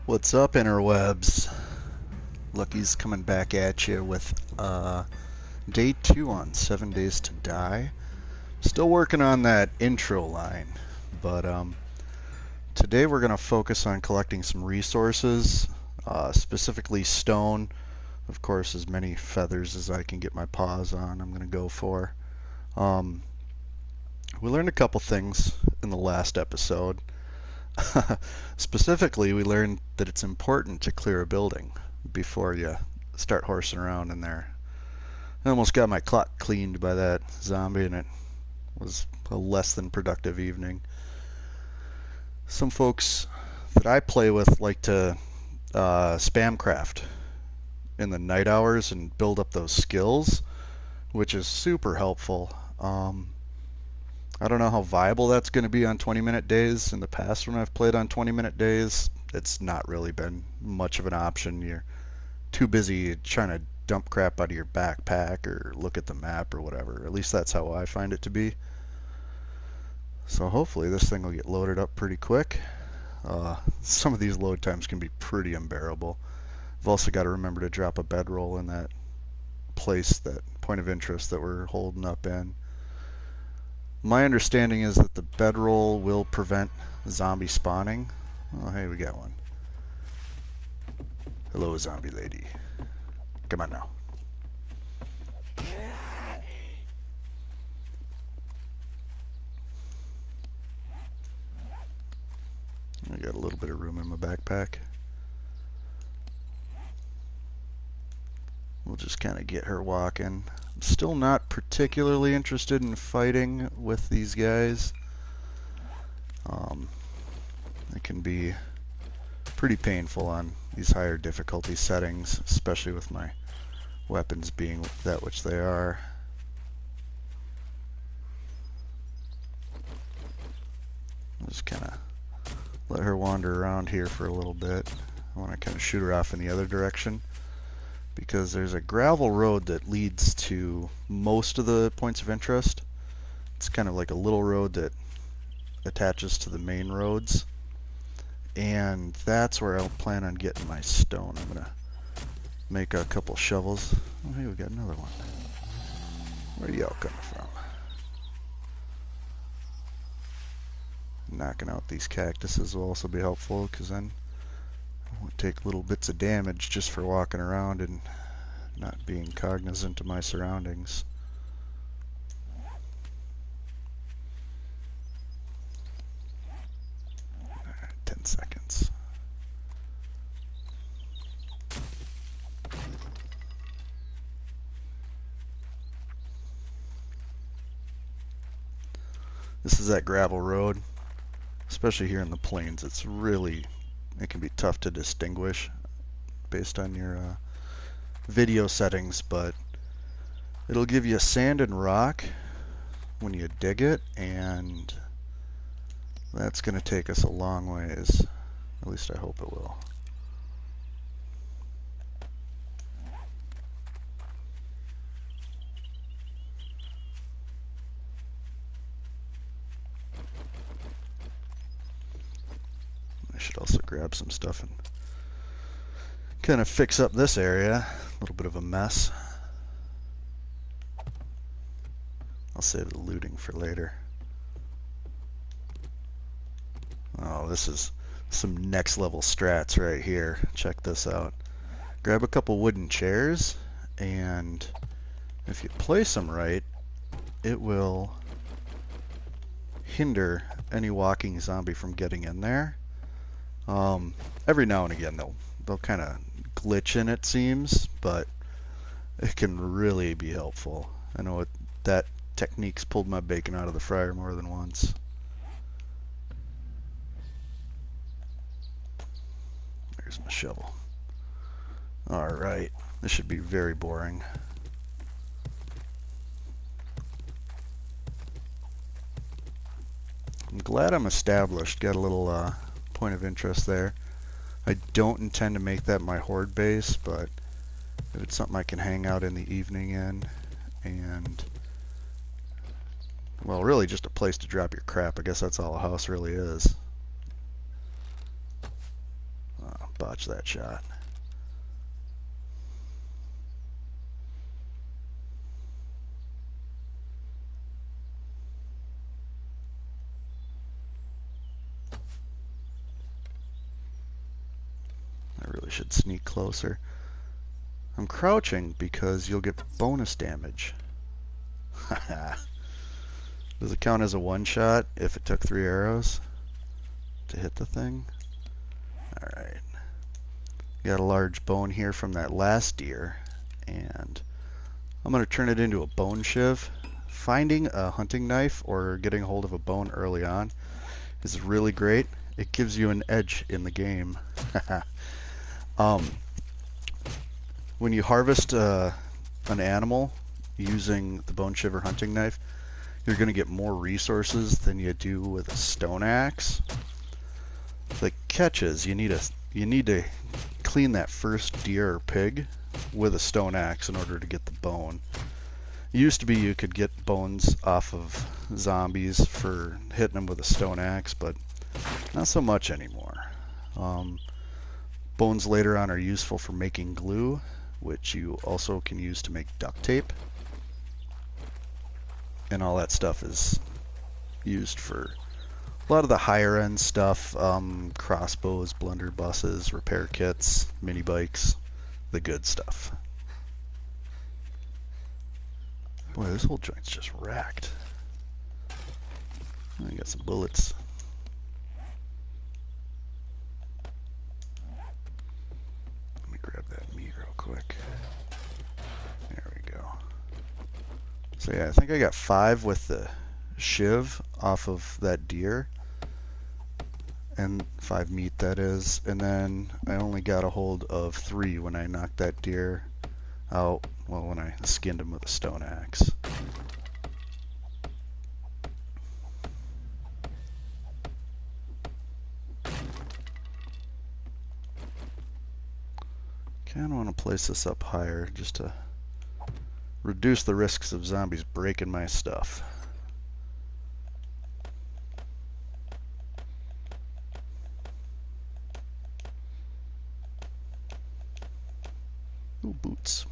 What's up, interwebs? Lucky's coming back at you with day 2 on 7 Days to Die. Still working on that intro line, but today we're going to focus on collecting some resources, specifically stone. Of course, as many feathers as I can get my paws on, I'm going to go for. Um, we learned a couple things in the last episode. Specifically, we learned that it's important to clear a building before you start horsing around in there. I almost got my clock cleaned by that zombie, and it was a less than productive evening. Some folks that I play with like to spam craft in the night hours and build up those skills, which is super helpful. I don't know how viable that's going to be on 20-minute days. In the past, when I've played on 20-minute days, it's not really been much of an option. You're too busy trying to dump crap out of your backpack or look at the map or whatever. At least that's how I find it to be. So hopefully this thing will get loaded up pretty quick. Some of these load times can be pretty unbearable. I've also got to remember to drop a bedroll in that place, that point of interest that we're holding up in. My understanding is that the bedroll will prevent zombie spawning. Oh, hey, we got one. Hello, zombie lady. Come on now. I got a little bit of room in my backpack. We'll just kind of get her walking. I'm still not particularly interested in fighting with these guys. It can be pretty painful on these higher difficulty settings, especially with my weapons being that which they are. I'll just kind of let her wander around here for a little bit. I want to kind of shoot her off in the other direction, because there's a gravel road that leads to most of the points of interest. It's kind of like a little road that attaches to the main roads, and that's where I'll plan on getting my stone. I'm going to make a couple shovels. Oh, hey, we got another one. Where are y'all coming from? Knocking out these cactuses will also be helpful, because then I won't take little bits of damage just for walking around and not being cognizant of my surroundings. Alright, 10 seconds. This is that gravel road. Especially here in the plains, it can be tough to distinguish based on your video settings, but it'll give you sand and rock when you dig it, and that's going to take us a long ways. At least I hope it will. I should also grab some stuff and kind of fix up this area. A little bit of a mess. I'll save the looting for later. Oh, this is some next level strats right here. Check this out. Grab a couple wooden chairs, and if you place them right, it will hinder any walking zombie from getting in there. Every now and again they'll kind of glitch in, it seems, but it can really be helpful. I know that technique's pulled my bacon out of the fryer more than once. There's my shovel. Alright, this should be very boring. I'm glad I'm established. Got a little point of interest there. I don't intend to make that my horde base, but if it's something I can hang out in the evening in, and, well, really just a place to drop your crap. I guess that's all a house really is. touch that shot. I really should sneak closer. I'm crouching because you'll get bonus damage. Does it count as a one shot if it took 3 arrows to hit the thing? Alright. Got a large bone here from that last deer, and I'm going to turn it into a bone shiv. Finding a hunting knife or getting a hold of a bone early on is really great. It gives you an edge in the game. When you harvest an animal using the bone shiver hunting knife, you're going to get more resources than you do with a stone axe. The catch is you need to clean that first deer or pig with a stone axe in order to get the bone. It used to be you could get bones off of zombies for hitting them with a stone axe, but not so much anymore. Bones later on are useful for making glue, which you also can use to make duct tape. And all that stuff is used for a lot of the higher end stuff, crossbows, blunderbusses, repair kits, mini bikes, the good stuff. Boy, this whole joint's just racked. I got some bullets. Let me grab that meat real quick. There we go. So yeah, I think I got 5 with the shiv off of that deer. And 5 meat, that is. And then I only got a hold of 3 when I knocked that deer out. Well, when I skinned him with a stone axe. Kind of want to place this up higher just to reduce the risks of zombies breaking my stuff. Ooh, boots.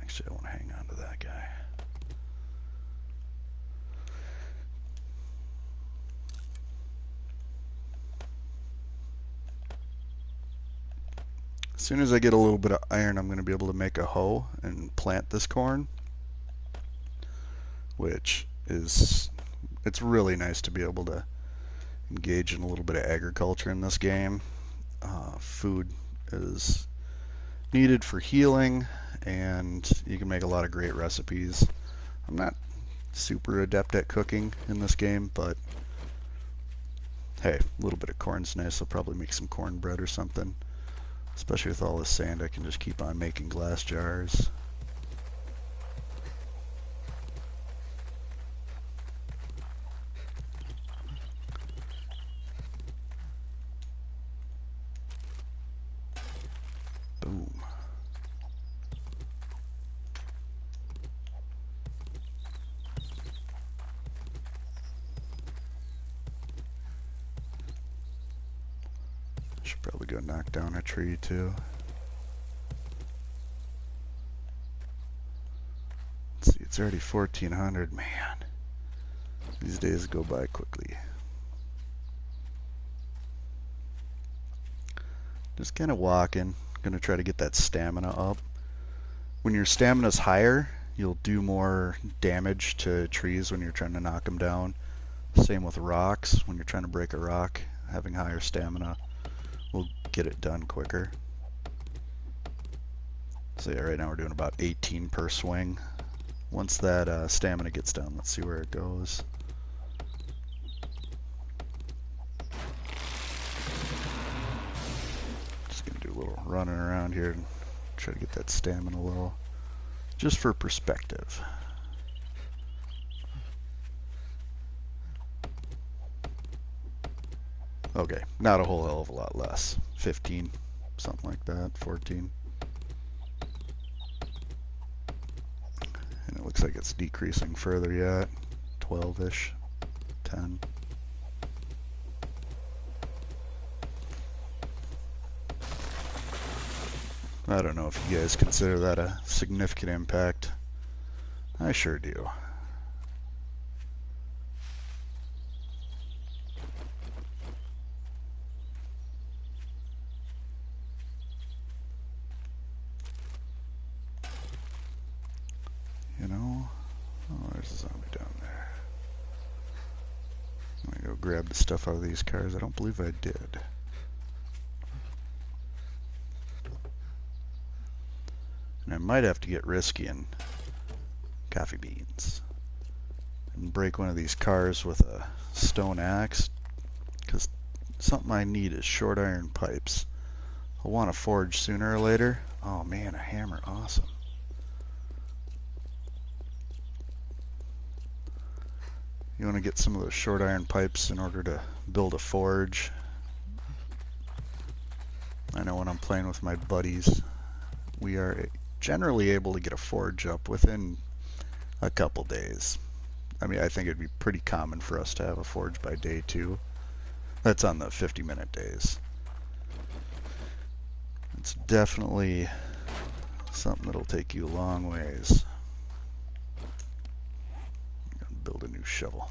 Actually, I want to hang on to that guy. As soon as I get a little bit of iron, I'm going to be able to make a hoe and plant this corn, which is, it's really nice to be able to engage in a little bit of agriculture in this game. Food is needed for healing, and you can make a lot of great recipes. I'm not super adept at cooking in this game, but hey, a little bit of corn's nice. I'll probably make some cornbread or something. Especially with all this sand, I can just keep on making glass jars. Boom. Should probably go knock down a tree too. Let's see, it's already 1400, man. These days go by quickly. Just kind of walking. Gonna try to get that stamina up. When your stamina's higher, you'll do more damage to trees when you're trying to knock them down. Same with rocks. When you're trying to break a rock, having higher stamina will get it done quicker. So yeah, right now we're doing about 18 per swing. Once that stamina gets down, let's see where it goes. Just gonna do a little running around here and try to get that stamina a little, just for perspective. Okay, not a whole hell of a lot less. 15, something like that, 14. And it looks like it's decreasing further yet. 12-ish, 10. I don't know if you guys consider that a significant impact. I sure do. You know? Oh, there's a zombie down there. I'm gonna go grab the stuff out of these cars. I don't believe I did. And I might have to get risky and coffee beans and break one of these cars with a stone axe, because something I need is short iron pipes. I'll want to forge sooner or later. Oh man, a hammer, awesome. You want to get some of those short iron pipes in order to build a forge. I know when I'm playing with my buddies, we are generally able to get a forge up within a couple days. I mean, I think it'd be pretty common for us to have a forge by day 2. That's on the 50-minute days. It's definitely something that'll take you a long ways. I'm gonna build a new shovel.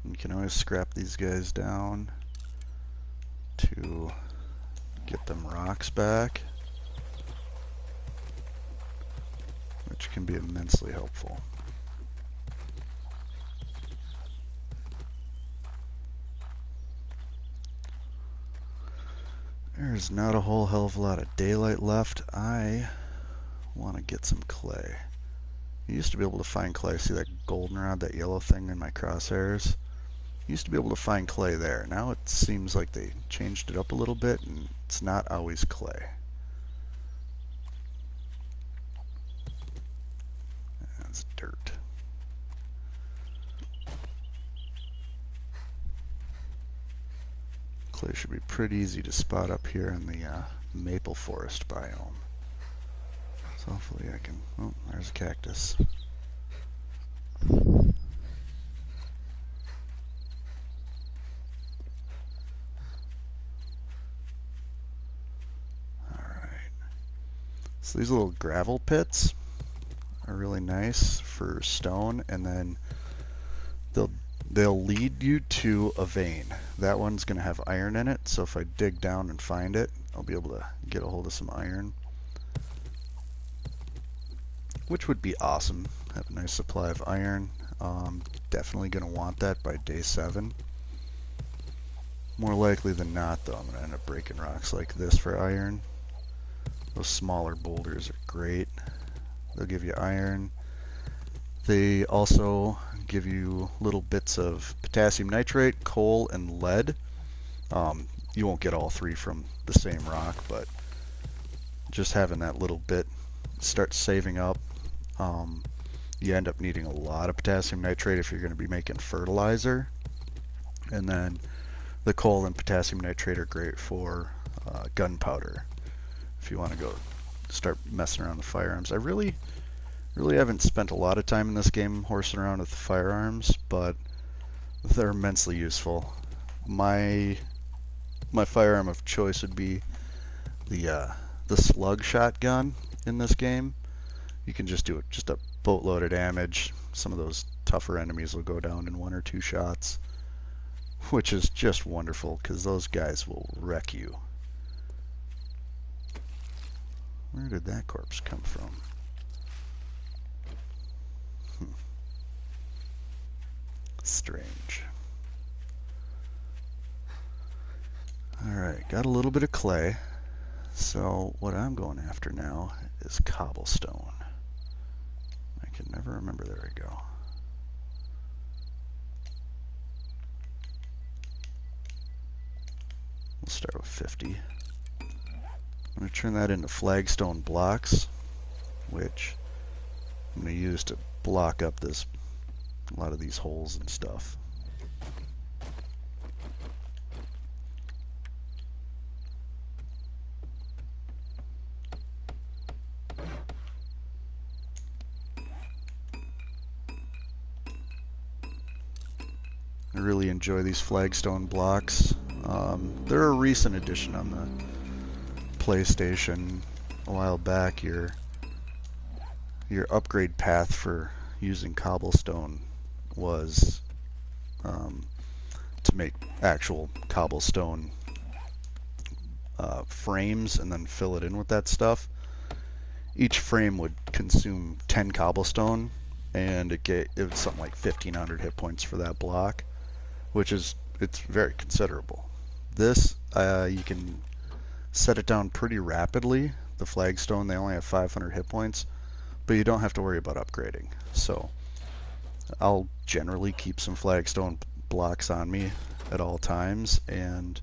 You can always scrap these guys down to get them rocks back, which can be immensely helpful. There's not a whole hell of a lot of daylight left. I want to get some clay. You used to be able to find clay. See that goldenrod, that yellow thing in my crosshairs? Used to be able to find clay there. Now it seems like they changed it up a little bit and it's not always clay. That's dirt. Clay should be pretty easy to spot up here in the maple forest biome. So hopefully I can... Oh, there's a cactus. So these little gravel pits are really nice for stone, and then they'll lead you to a vein. That one's going to have iron in it, so if I dig down and find it, I'll be able to get a hold of some iron, which would be awesome. Have a nice supply of iron. Definitely going to want that by day 7. More likely than not, though, I'm going to end up breaking rocks like this for iron. Those smaller boulders are great. They'll give you iron. They also give you little bits of potassium nitrate, coal, and lead. You won't get all 3 from the same rock, but just having that little bit starts saving up. You end up needing a lot of potassium nitrate if you're going to be making fertilizer. And then the coal and potassium nitrate are great for gunpowder. If you want to go start messing around with firearms. I really haven't spent a lot of time in this game horsing around with the firearms, but they're immensely useful. My firearm of choice would be the slug shotgun in this game. You can just do just a boatload of damage. Some of those tougher enemies will go down in 1 or 2 shots, which is just wonderful because those guys will wreck you. Where did that corpse come from? Strange. Alright, got a little bit of clay. So what I'm going after now is cobblestone. I can never remember. There we go. We'll start with 50. I'm going to turn that into flagstone blocks, which I'm going to use to block up this a lot of these holes and stuff. I really enjoy these flagstone blocks. They're a recent addition on the PlayStation. A while back, your upgrade path for using cobblestone was to make actual cobblestone frames and then fill it in with that stuff. Each frame would consume 10 cobblestone, and it was something like 1,500 hit points for that block, which is it's very considerable. This you can set it down pretty rapidly. The flagstone, they only have 500 hit points, but you don't have to worry about upgrading. So I'll generally keep some flagstone blocks on me at all times, and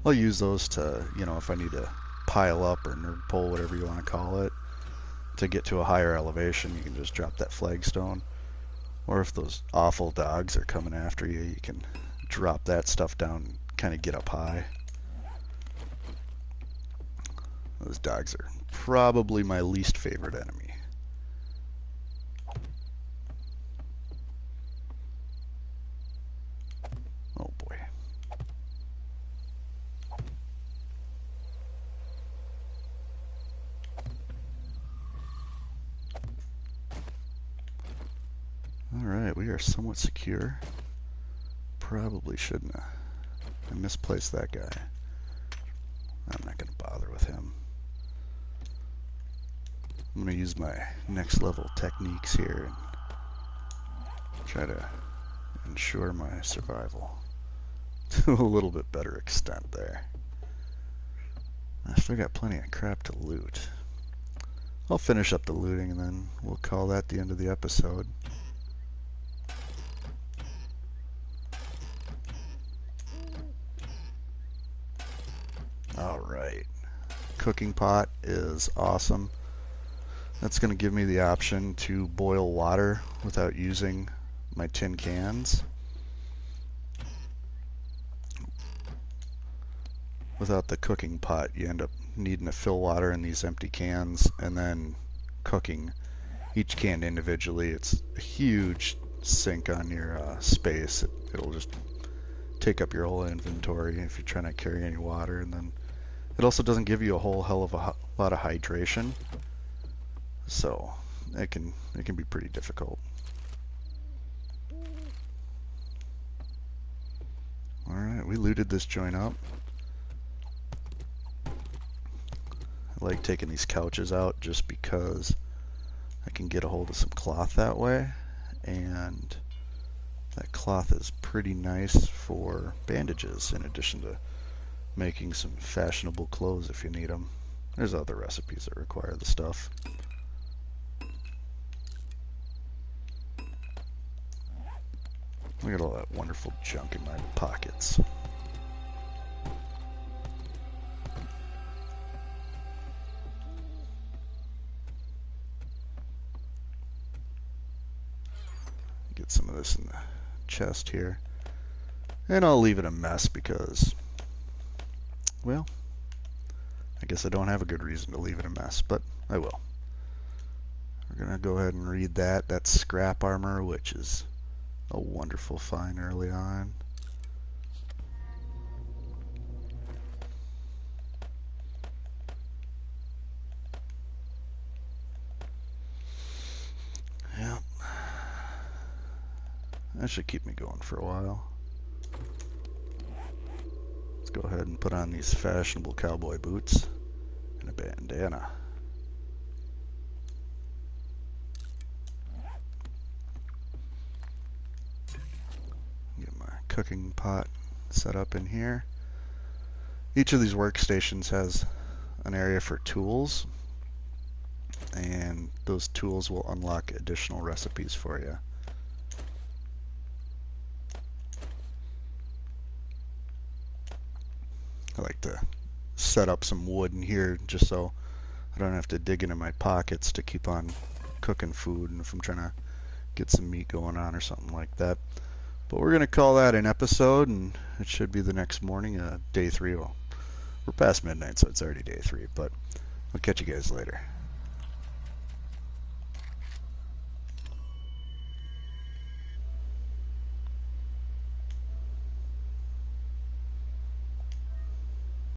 I'll use those to, if I need to pile up or nerd pull, whatever you want to call it, to get to a higher elevation, you can just drop that flagstone. Or if those awful dogs are coming after you, you can drop that stuff down and kind of get up high. Those dogs are probably my least favorite enemy. Oh boy. Alright, we are somewhat secure. Probably shouldn't have. I misplaced that guy. I'm not going to bother with him. I'm going to use my next level techniques here and try to ensure my survival to a little bit better extent there. I still got plenty of crap to loot. I'll finish up the looting and then we'll call that the end of the episode. Alright. Cooking pot is awesome. That's going to give me the option to boil water without using my tin cans. Without the cooking pot, you end up needing to fill water in these empty cans and then cooking each can individually. It's a huge sink on your space. It'll just take up your whole inventory if you're trying to carry any water, and then it also doesn't give you a whole hell of a lot of hydration, so it can be pretty difficult. Alright, we looted this joint up. I like taking these couches out just because I can get a hold of some cloth that way, and that cloth is pretty nice for bandages in addition to making some fashionable clothes if you need them. There's other recipes that require the stuff. Look at all that wonderful junk in my pockets. Get some of this in the chest here. And I'll leave it a mess because, well, I guess I don't have a good reason to leave it a mess, but I will. We're going to go ahead and read that. That's scrap armor, which is a wonderful find early on. Yep. That should keep me going for a while. Let's go ahead and put on these fashionable cowboy boots and a bandana. Get my cooking pot set up in here. Each of these workstations has an area for tools, and those tools will unlock additional recipes for you. I like to set up some wood in here just so I don't have to dig into my pockets to keep on cooking food, and if I'm trying to get some meat going on or something like that. But we're going to call that an episode, and it should be the next morning, day 3. Well, we're past midnight, so it's already day 3, but I'll catch you guys later.